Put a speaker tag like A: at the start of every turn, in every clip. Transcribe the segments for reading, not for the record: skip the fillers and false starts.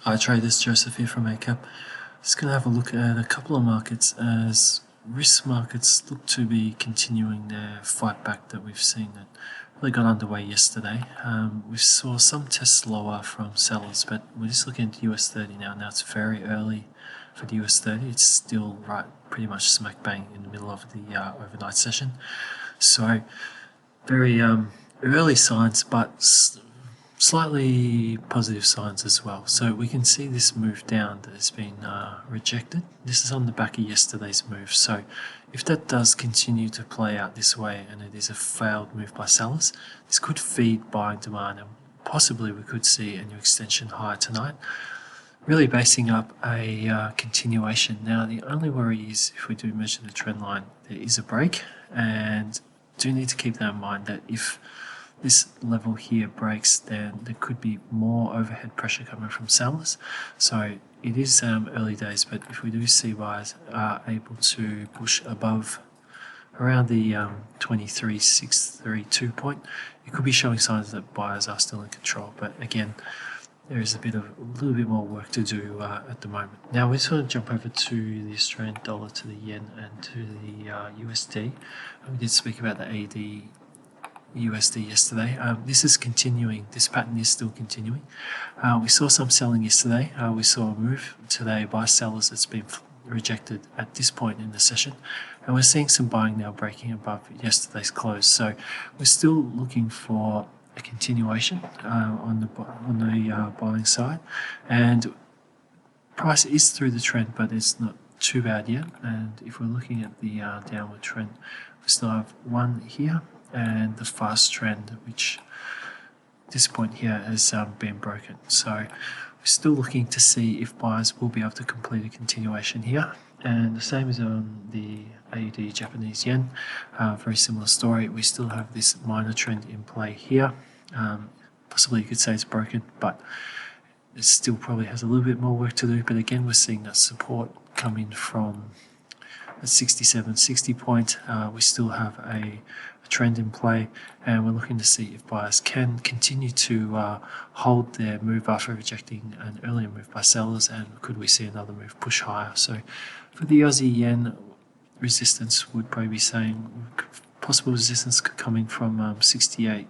A: Hi traders, Joseph here from Eightcap. Just going to have a look at a couple of markets as risk markets look to be continuing their fight back that we've seen that really got underway yesterday. We saw some tests lower from sellers, but we're just looking at the US30 now. Now it's very early for the US30. It's still right pretty much smack bang in the middle of the overnight session. So very early signs, but slightly positive signs as well. So we can see this move down that has been rejected. This is on the back of yesterday's move. So if that does continue to play out this way and it is a failed move by sellers, this could feed buying demand and possibly we could see a new extension higher tonight, really basing up a continuation. Now the only worry is if we do measure the trend line, there is a break, and do need to keep that in mind that if this level here breaks, then there could be more overhead pressure coming from sellers. So it is early days, but if we do see buyers are able to push above around the 23,632 point, it could be showing signs that buyers are still in control. But again, there is a little bit more work to do at the moment. Now we just want to jump over to the Australian dollar, to the yen, and to the USD. We did speak about the AUDUSD yesterday. This is continuing. This pattern is still continuing. We saw some selling yesterday. We saw a move today by sellers that's been rejected at this point in the session, and we're seeing some buying now breaking above yesterday's close. So we're still looking for a continuation on the buying side, and price is through the trend, but it's not too bad yet. And if we're looking at the downward trend, we still have one here and the fast trend, which at this point here has been broken. So we're still looking to see if buyers will be able to complete a continuation here. And the same as on the AUD Japanese yen, very similar story. We still have this minor trend in play here. Possibly you could say it's broken, but it still probably has a little bit more work to do. But again, we're seeing that support coming from a 67.60 point. We still have a trend in play, and we're looking to see if buyers can continue to hold their move after rejecting an earlier move by sellers, and could we see another move push higher. So for the Aussie yen, resistance would probably be saying possible resistance coming from 68.46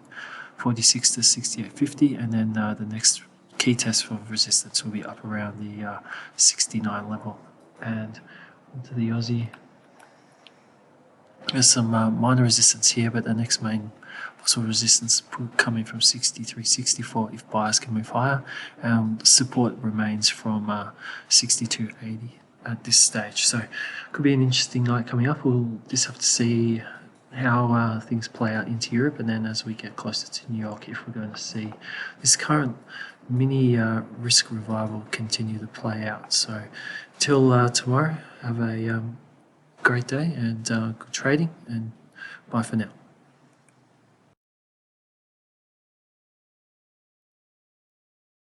A: to 68.50, and then the next key test for resistance will be up around the 69 level. And onto the Aussie, there's some minor resistance here, but the next main possible resistance coming from 63.64 if buyers can move higher. Support remains from 62.80 at this stage. So could be an interesting night coming up. We'll just have to see how things play out into Europe, and then as we get closer to New York, if we're going to see this current mini risk revival continue to play out. So till tomorrow, have a great day and good trading, and bye for now.